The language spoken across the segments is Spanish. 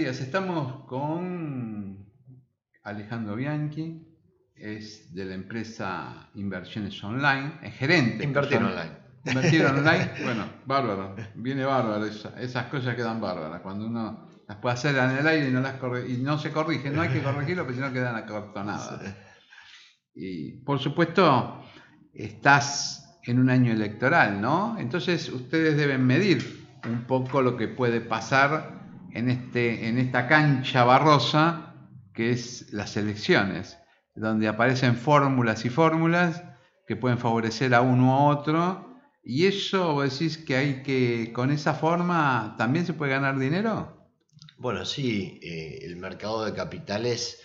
días. Estamos con Alejandro Bianchi, es de la empresa Inversiones Online, es gerente. Invertir online. Invertir online, bueno, bárbaro, viene bárbaro, esas cosas quedan bárbaras. Cuando uno las puede hacer en el aire y no se corrige, no hay que corregirlo, porque si no quedan acartonadas. Y por supuesto, estás en un año electoral, ¿no? Entonces ustedes deben medir un poco lo que puede pasar en esta cancha barrosa que es las elecciones, donde aparecen fórmulas y fórmulas que pueden favorecer a uno o a otro, y eso vos decís que con esa forma también se puede ganar dinero. Bueno, sí, el mercado de capitales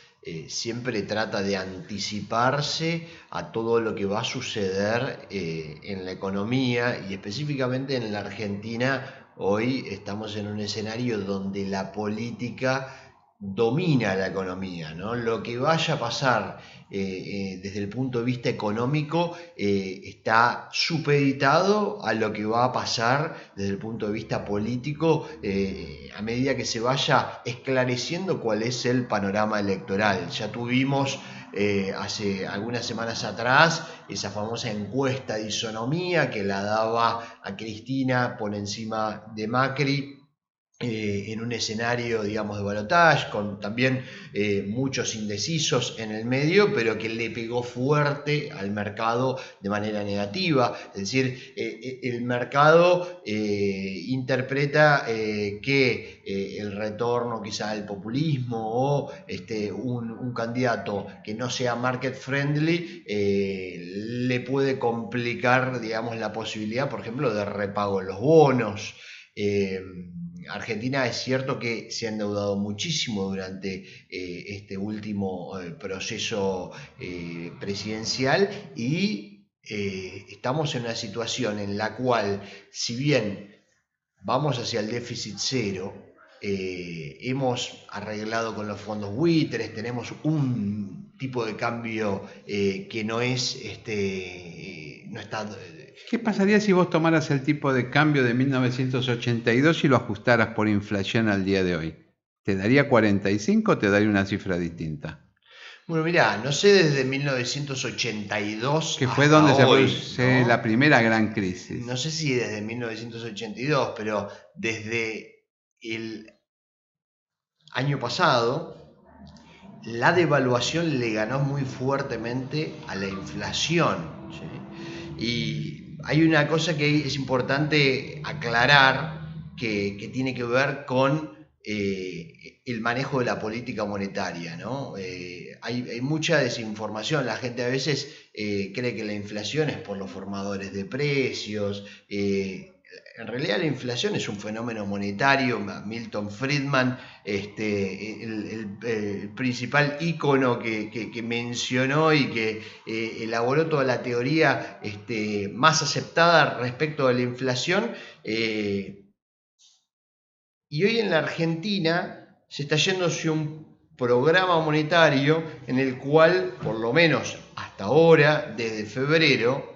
siempre trata de anticiparse a todo lo que va a suceder en la economía y específicamente en la Argentina. Hoy estamos en un escenario donde la política domina la economía, ¿no? Lo que vaya a pasar desde el punto de vista económico está supeditado a lo que va a pasar desde el punto de vista político a medida que se vaya esclareciendo cuál es el panorama electoral. Ya tuvimos hace algunas semanas atrás esa famosa encuesta de isonomía que la daba a Cristina por encima de Macri, en un escenario, digamos, de balotaje, con también muchos indecisos en el medio, pero que le pegó fuerte al mercado de manera negativa. Es decir, el mercado interpreta que el retorno quizá al populismo o un candidato que no sea market friendly le puede complicar, digamos, la posibilidad, por ejemplo, de repago en los bonos. Argentina es cierto que se ha endeudado muchísimo durante este último proceso presidencial y estamos en una situación en la cual, si bien vamos hacia el déficit cero, hemos arreglado con los fondos buitres, tenemos un tipo de cambio que no es, no está... ¿Qué pasaría si vos tomaras el tipo de cambio de 1982 y lo ajustaras por inflación al día de hoy? ¿Te daría 45 o te daría una cifra distinta? Bueno, mirá, no sé desde 1982 que fue hasta donde se hoy, produce ¿no? la primera gran crisis. No sé si desde 1982, pero desde el año pasado la devaluación le ganó muy fuertemente a la inflación, ¿sí? Y hay una cosa que es importante aclarar que tiene que ver con el manejo de la política monetaria, ¿no? Hay mucha desinformación, la gente a veces cree que la inflación es por los formadores de precios. En realidad la inflación es un fenómeno monetario. Milton Friedman, el principal ícono que mencionó y que elaboró toda la teoría más aceptada respecto a la inflación. Y hoy en la Argentina se está yendo hacia un programa monetario en el cual, por lo menos hasta ahora, desde febrero,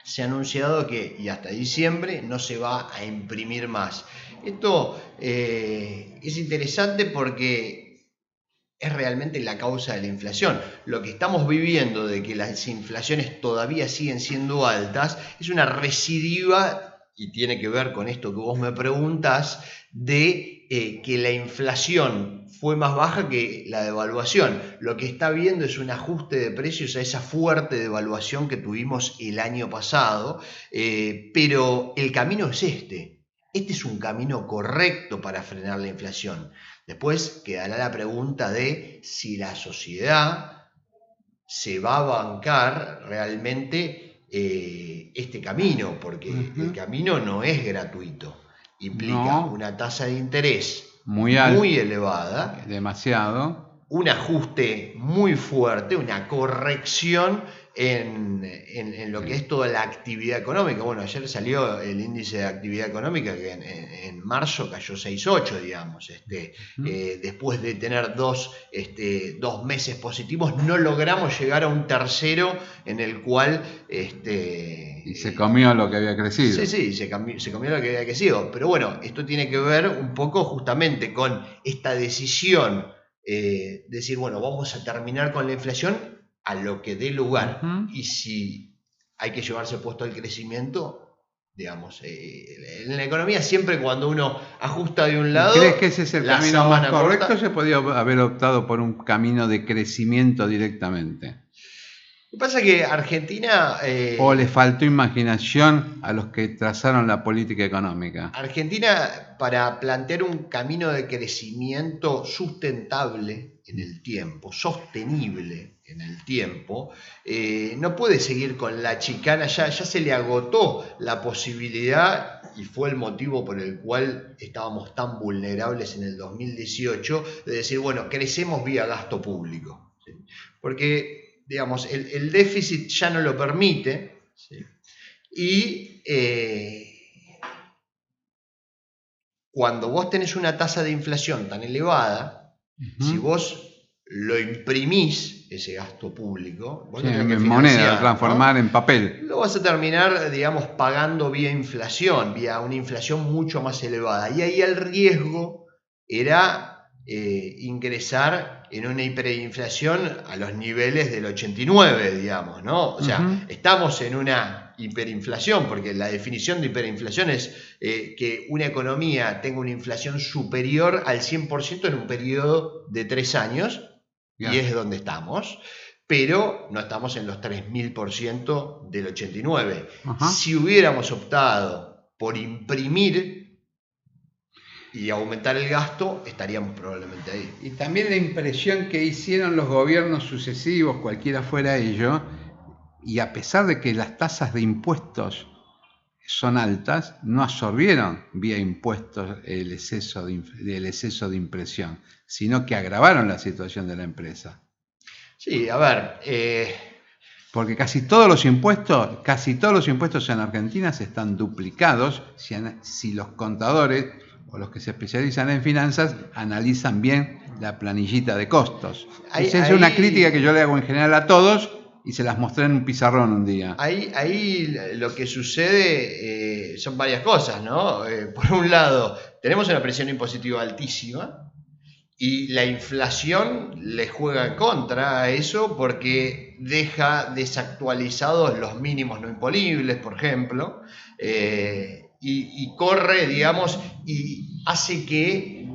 se ha anunciado que, y hasta diciembre, no se va a imprimir más. Esto es interesante porque es realmente la causa de la inflación. Lo que estamos viviendo de que las inflaciones todavía siguen siendo altas es una recidiva, y tiene que ver con esto que vos me preguntás, de que la inflación fue más baja que la devaluación. Lo que está viendo es un ajuste de precios a esa fuerte devaluación que tuvimos el año pasado, pero el camino es este. Este es un camino correcto para frenar la inflación. Después quedará la pregunta de si la sociedad se va a bancar realmente este camino, porque el camino no es gratuito, implica una tasa de interés muy elevada, demasiado, un ajuste muy fuerte, una corrección en lo que es toda la actividad económica. Bueno, ayer salió el índice de actividad económica que en marzo cayó 6,8, digamos. Después de tener dos meses positivos, no logramos llegar a un tercero en el cual... y se comió lo que había crecido. Sí, se comió lo que había crecido. Pero bueno, esto tiene que ver un poco justamente con esta decisión decir, bueno, vamos a terminar con la inflación a lo que dé lugar. Y si hay que llevarse puesto el crecimiento, digamos, en la economía siempre cuando uno ajusta de un lado... ¿Crees que ese es el camino más correcto? ¿O se podía haber optado por un camino de crecimiento directamente? Lo que pasa es que Argentina... ¿O le faltó imaginación a los que trazaron la política económica? Argentina, para plantear un camino de crecimiento sustentable en el tiempo, sostenible en el tiempo, no puede seguir con la chicana, ya se le agotó la posibilidad, y fue el motivo por el cual estábamos tan vulnerables en el 2018, de decir, bueno, crecemos vía gasto público. ¿Sí? Porque... digamos, el déficit ya no lo permite, ¿sí? Y cuando vos tenés una tasa de inflación tan elevada, si vos lo imprimís, ese gasto público, vos en moneda, transformar, ¿no?, en papel, lo vas a terminar, digamos, pagando vía inflación, vía una inflación mucho más elevada. Y ahí el riesgo era ingresar en una hiperinflación a los niveles del 89, digamos, ¿no? O sea, estamos en una hiperinflación, porque la definición de hiperinflación es que una economía tenga una inflación superior al 100% en un periodo de 3 años, y es donde estamos, pero no estamos en los 3000% del 89. Si hubiéramos optado por imprimir y aumentar el gasto, estaríamos probablemente ahí. Y también la impresión que hicieron los gobiernos sucesivos, cualquiera fuera ello, y a pesar de que las tasas de impuestos son altas, no absorbieron vía impuestos el exceso de impresión, sino que agravaron la situación de la empresa. Sí, a ver... porque casi todos los impuestos en Argentina están duplicados si los contadores o los que se especializan en finanzas analizan bien la planillita de costos. Esa es una crítica que yo le hago en general a todos y se las mostré en un pizarrón un día. Ahí lo que sucede son varias cosas, ¿no? Por un lado, tenemos una presión impositiva altísima y la inflación le juega en contra a eso porque deja desactualizados los mínimos no imponibles, por ejemplo, y corre, digamos, y hace que,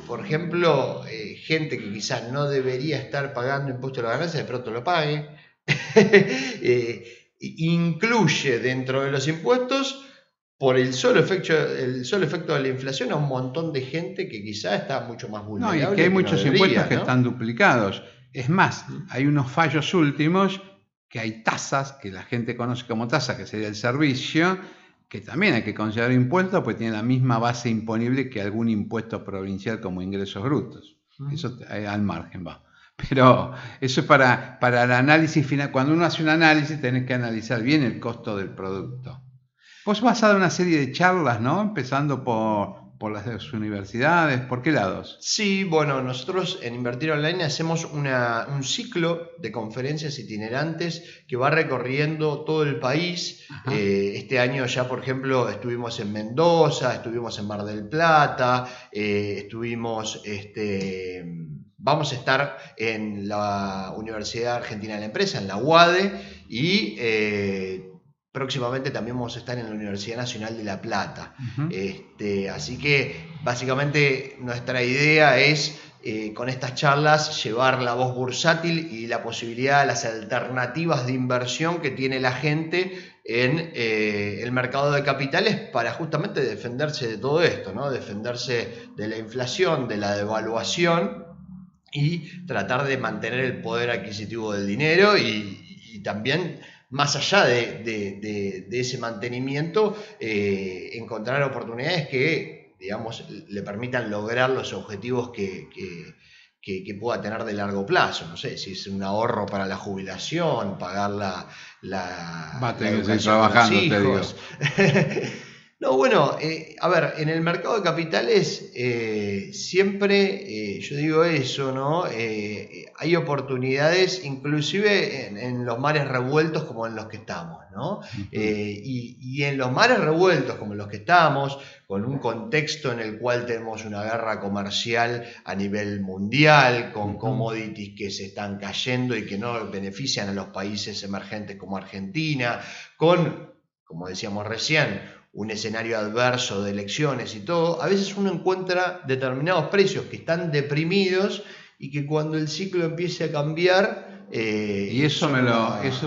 por ejemplo, gente que quizás no debería estar pagando impuesto a la ganancia, de pronto lo pague. Incluye dentro de los impuestos, por el solo efecto de la inflación, a un montón de gente que quizás está mucho más vulnerable. No, y que hay muchos impuestos que están duplicados. Es más, hay unos fallos últimos que hay tasas que la gente conoce como tasa, que sería el servicio, que también hay que considerar impuestos porque tiene la misma base imponible que algún impuesto provincial como ingresos brutos. Eso al margen va. Pero eso es para el análisis final. Cuando uno hace un análisis tenés que analizar bien el costo del producto. Vos vas a dar una serie de charlas, ¿no? Empezando por las universidades. ¿Por qué lados? Sí, bueno, nosotros en Invertir Online hacemos un ciclo de conferencias itinerantes que va recorriendo todo el país. Este año ya, por ejemplo, estuvimos en Mendoza, estuvimos en Mar del Plata, vamos a estar en la Universidad Argentina de la Empresa, en la UADE, y próximamente también vamos a estar en la Universidad Nacional de La Plata. Así que básicamente nuestra idea es, con estas charlas, llevar la voz bursátil y la posibilidad, las alternativas de inversión que tiene la gente en el mercado de capitales para justamente defenderse de todo esto, ¿no? Defenderse de la inflación, de la devaluación y tratar de mantener el poder adquisitivo del dinero y también, más allá de ese mantenimiento, encontrar oportunidades que, digamos, le permitan lograr los objetivos que que pueda tener de largo plazo. No sé si es un ahorro para la jubilación, pagar la tener que seguir educación de los trabajando, te digo. hijos. No, bueno, a ver, en el mercado de capitales siempre, yo digo eso, ¿no? Hay oportunidades inclusive en los mares revueltos como en los que estamos, ¿no? Y en los mares revueltos como en los que estamos, con un contexto en el cual tenemos una guerra comercial a nivel mundial, con commodities que se están cayendo y que no benefician a los países emergentes como Argentina, con, como decíamos recién, un escenario adverso de elecciones y todo, a veces uno encuentra determinados precios que están deprimidos y que cuando el ciclo empiece a cambiar... ¿Y eso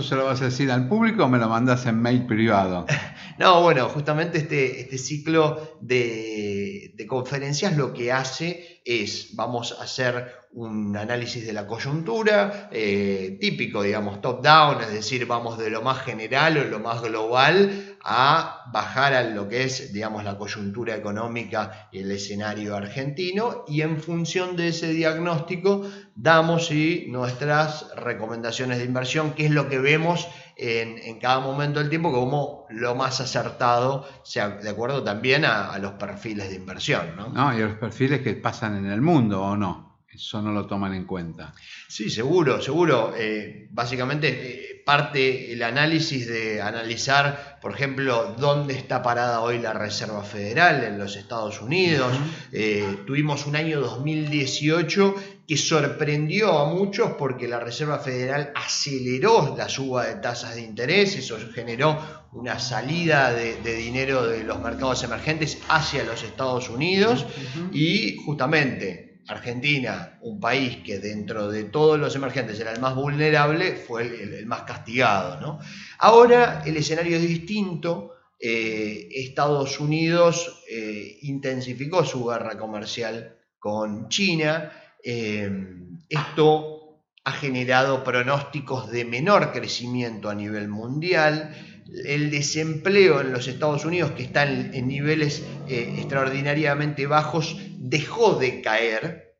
se lo vas a decir al público o me lo mandas en mail privado? No, bueno, justamente este ciclo de conferencias lo que hace es, vamos a hacer un análisis de la coyuntura, típico, digamos, top-down, es decir, vamos de lo más general o lo más global a bajar a lo que es, digamos, la coyuntura económica y el escenario argentino, y en función de ese diagnóstico damos nuestras recomendaciones de inversión, que es lo que vemos en cada momento del tiempo como lo más acertado, sea de acuerdo también a los perfiles de inversión, ¿no? No, y a los perfiles que pasan en el mundo, ¿o no? Eso no lo toman en cuenta. Sí, seguro. Básicamente parte el análisis de analizar, por ejemplo, dónde está parada hoy la Reserva Federal en los Estados Unidos. Tuvimos un año 2018 que sorprendió a muchos porque la Reserva Federal aceleró la suba de tasas de interés. Eso generó una salida de dinero de los mercados emergentes hacia los Estados Unidos y justamente Argentina, un país que dentro de todos los emergentes era el más vulnerable, fue el más castigado, ¿no? Ahora el escenario es distinto. Estados Unidos intensificó su guerra comercial con China. Esto ha generado pronósticos de menor crecimiento a nivel mundial. El desempleo en los Estados Unidos, que está en niveles extraordinariamente bajos, dejó de caer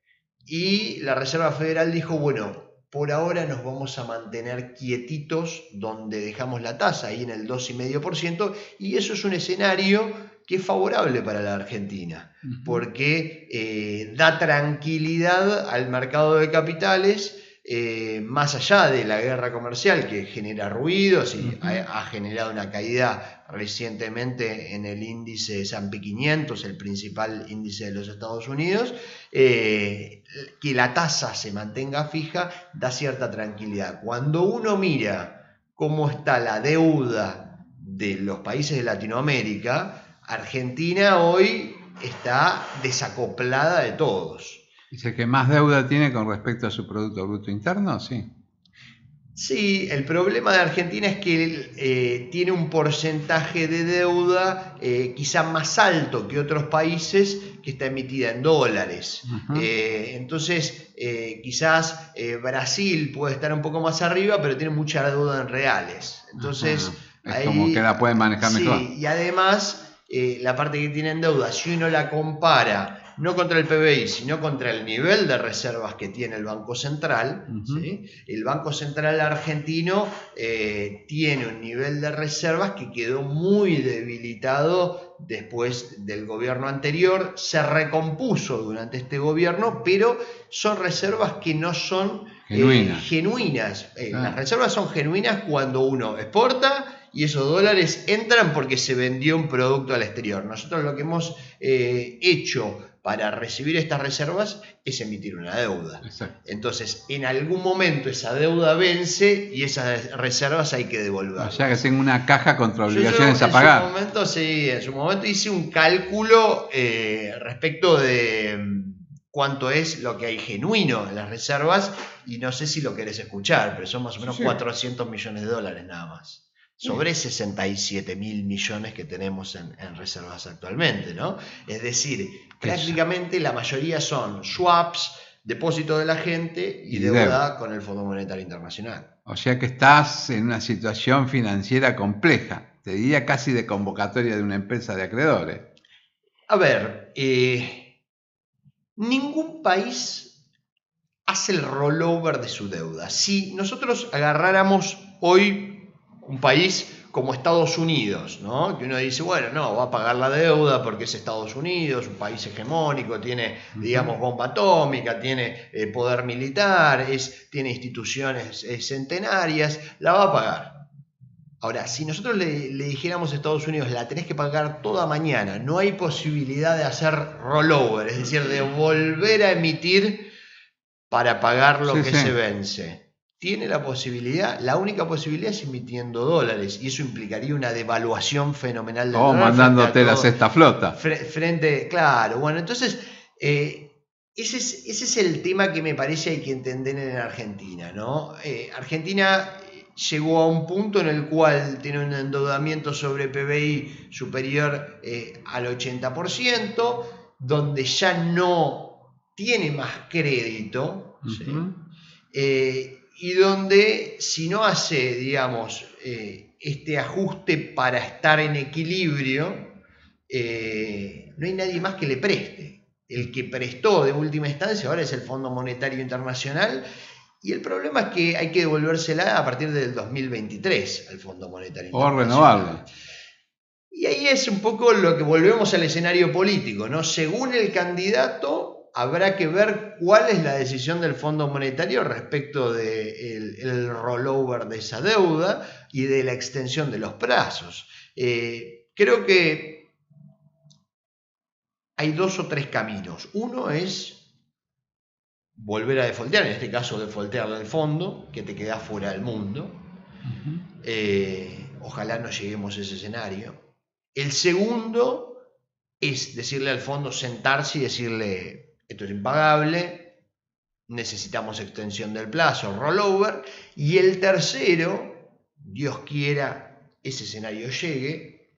y la Reserva Federal dijo, bueno, por ahora nos vamos a mantener quietitos donde dejamos la tasa, ahí en el 2,5%, y eso es un escenario que es favorable para la Argentina, porque da tranquilidad al mercado de capitales. Más allá de la guerra comercial que genera ruidos y ha generado una caída recientemente en el índice S&P 500, el principal índice de los Estados Unidos, que la tasa se mantenga fija da cierta tranquilidad. Cuando uno mira cómo está la deuda de los países de Latinoamérica, Argentina hoy está desacoplada de todos. Dice que más deuda tiene con respecto a su Producto Bruto Interno, sí. Sí, el problema de Argentina es que tiene un porcentaje de deuda quizá más alto que otros países que está emitida en dólares. Entonces, quizás Brasil puede estar un poco más arriba, pero tiene mucha deuda en reales. Entonces, es ahí, como que la pueden manejar mejor. Sí, y además, la parte que tiene en deuda, si uno la compara no contra el PBI, sino contra el nivel de reservas que tiene el Banco Central. ¿Sí? El Banco Central argentino tiene un nivel de reservas que quedó muy debilitado después del gobierno anterior, se recompuso durante este gobierno, pero son reservas que no son genuinas. Las reservas son genuinas cuando uno exporta y esos dólares entran porque se vendió un producto al exterior. Nosotros lo que hemos hecho para recibir estas reservas es emitir una deuda. Exacto. Entonces, en algún momento esa deuda vence y esas reservas hay que devolverlas. O sea que tengo una caja contra obligaciones a pagar. En su momento hice un cálculo respecto de cuánto es lo que hay genuino en las reservas y no sé si lo querés escuchar, pero son más o menos 400 millones de dólares nada más. Sobre 67.000 millones que tenemos en reservas actualmente, ¿no? Es decir, prácticamente la mayoría son swaps, depósitos de la gente y deuda con el Fondo Monetario Internacional. O sea que estás en una situación financiera compleja, te diría casi de convocatoria de una empresa de acreedores. A ver, ningún país hace el rollover de su deuda. Si nosotros agarráramos hoy un país como Estados Unidos, ¿no? Que uno dice, bueno, no, va a pagar la deuda porque es Estados Unidos, un país hegemónico, tiene, digamos, bomba atómica, tiene poder militar, tiene instituciones centenarias, la va a pagar. Ahora, si nosotros le dijéramos a Estados Unidos, la tenés que pagar toda mañana, no hay posibilidad de hacer rollover, es decir, de volver a emitir para pagar lo que se vence. Tiene la posibilidad, la única posibilidad es emitiendo dólares, y eso implicaría una devaluación fenomenal del dólar. Mandándote la sexta flota. Claro, bueno, entonces, ese es el tema que me parece hay que entender en Argentina, ¿no? Argentina llegó a un punto en el cual tiene un endeudamiento sobre PBI superior al 80%, donde ya no tiene más crédito, ¿sí? Y donde si no hace, digamos, este ajuste para estar en equilibrio, no hay nadie más que le preste. El que prestó de última instancia ahora es el Fondo Monetario Internacional, y el problema es que hay que devolvérsela a partir del 2023 al Fondo Monetario Internacional. O renovarla. Y ahí es un poco lo que volvemos al escenario político, ¿no? Según el candidato, habrá que ver cuál es la decisión del Fondo Monetario respecto del rollover de esa deuda y de la extensión de los plazos. Creo que hay 2 o 3 caminos. Uno es volver a defoltear, en este caso defoltear del fondo, que te queda fuera del mundo. Ojalá no lleguemos a ese escenario. El segundo es decirle al fondo, sentarse y decirle, esto es impagable, necesitamos extensión del plazo, rollover. Y el tercero, Dios quiera, ese escenario llegue,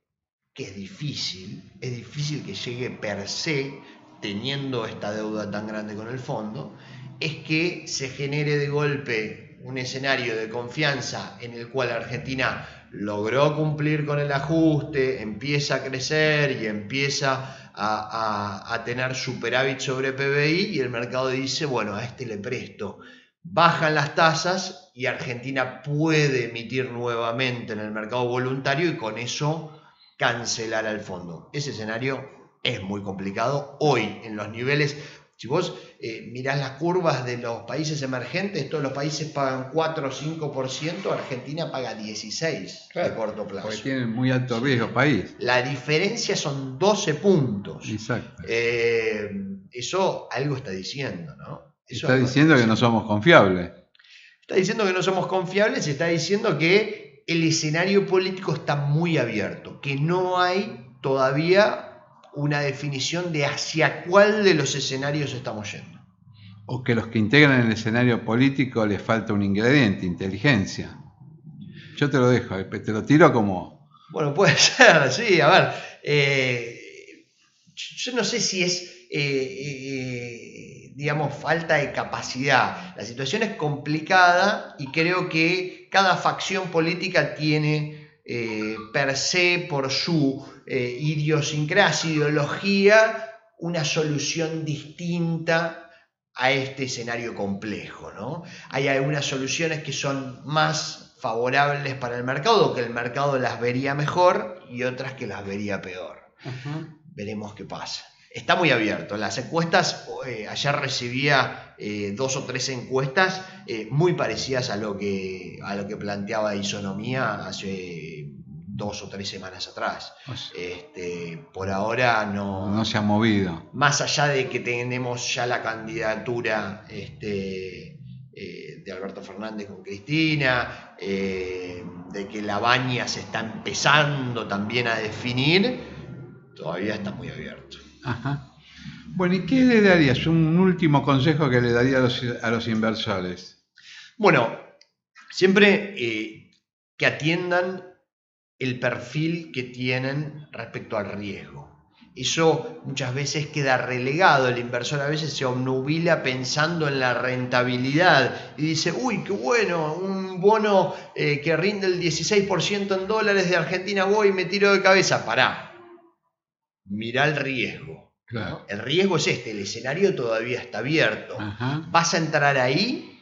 que es difícil que llegue per se, teniendo esta deuda tan grande con el fondo, es que se genere de golpe un escenario de confianza en el cual Argentina logró cumplir con el ajuste, empieza a crecer y empieza a tener superávit sobre PBI, y el mercado dice, bueno, a este le presto. Bajan las tasas y Argentina puede emitir nuevamente en el mercado voluntario y con eso cancelar al fondo. Ese escenario es muy complicado hoy en los niveles. Si vos mirás las curvas de los países emergentes, todos los países pagan 4 o 5%, Argentina paga 16% de corto plazo. Porque tienen muy alto riesgo país. La diferencia son 12 puntos. Exacto. Eso algo está diciendo, ¿no? Está diciendo que no somos confiables. Está diciendo que no somos confiables y está diciendo que el escenario político está muy abierto, que no hay todavía una definición de hacia cuál de los escenarios estamos yendo. O que los que integran el escenario político les falta un ingrediente, inteligencia. Yo te lo dejo, te lo tiro como... Bueno, puede ser, sí, a ver. Yo no sé si es, digamos, falta de capacidad. La situación es complicada y creo que cada facción política tiene per se, por su idiosincrasia, ideología, una solución distinta a este escenario complejo, ¿no? Hay algunas soluciones que son más favorables para el mercado, que el mercado las vería mejor, y otras que las vería peor. Veremos qué pasa. Está muy abierto. Las encuestas, ayer recibía 2 o 3 encuestas muy parecidas a lo que planteaba Isonomía hace 2 o 3 semanas atrás. Por ahora no se ha movido. Más allá de que tenemos ya la candidatura de Alberto Fernández con Cristina, de que la Baña se está empezando también a definir, todavía está muy abierto. Ajá. Bueno, ¿y qué le darías? Un último consejo que le daría a los inversores. Bueno, siempre que atiendan el perfil que tienen respecto al riesgo. Eso muchas veces queda relegado. El inversor a veces se obnubila pensando en la rentabilidad y dice, uy, qué bueno, un bono que rinde el 16% en dólares de Argentina, voy y me tiro de cabeza. Pará, mirá el riesgo. Claro. ¿no? El riesgo es el escenario todavía está abierto. Ajá. ¿Vas a entrar ahí?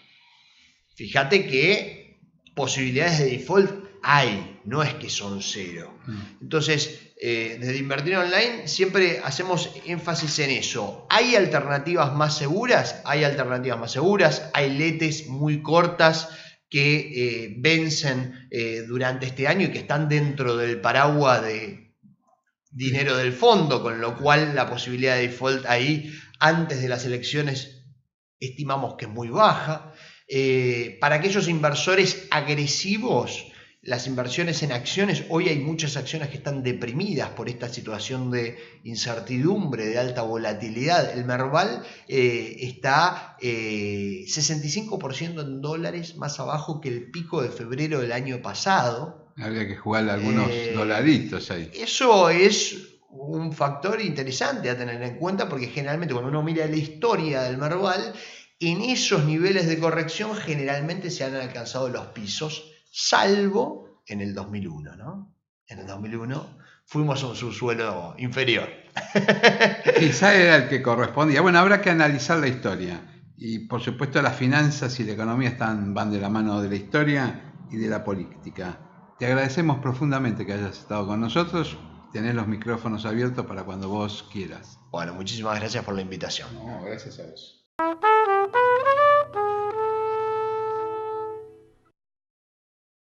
Fíjate que posibilidades de default hay, no es que son cero. Entonces, desde Invertir Online siempre hacemos énfasis en eso. ¿Hay alternativas más seguras? Hay alternativas más seguras, hay letes muy cortas que vencen durante este año y que están dentro del paraguas de dinero del fondo, con lo cual la posibilidad de default ahí antes de las elecciones estimamos que es muy baja. Para aquellos inversores agresivos, las inversiones en acciones, hoy hay muchas acciones que están deprimidas por esta situación de incertidumbre, de alta volatilidad. El Merval está 65% en dólares más abajo que el pico de febrero del año pasado. Habría que jugarle algunos dolaritos ahí. Eso es un factor interesante a tener en cuenta, porque generalmente cuando uno mira la historia del Merval, en esos niveles de corrección generalmente se han alcanzado los pisos, salvo en el 2001, ¿no? En el 2001 fuimos a un subsuelo inferior. Quizá era el que correspondía. Bueno, habrá que analizar la historia. Y por supuesto las finanzas y la economía van de la mano de la historia y de la política. Te agradecemos profundamente que hayas estado con nosotros. Tenés los micrófonos abiertos para cuando vos quieras. Bueno, muchísimas gracias por la invitación. No, gracias a vos.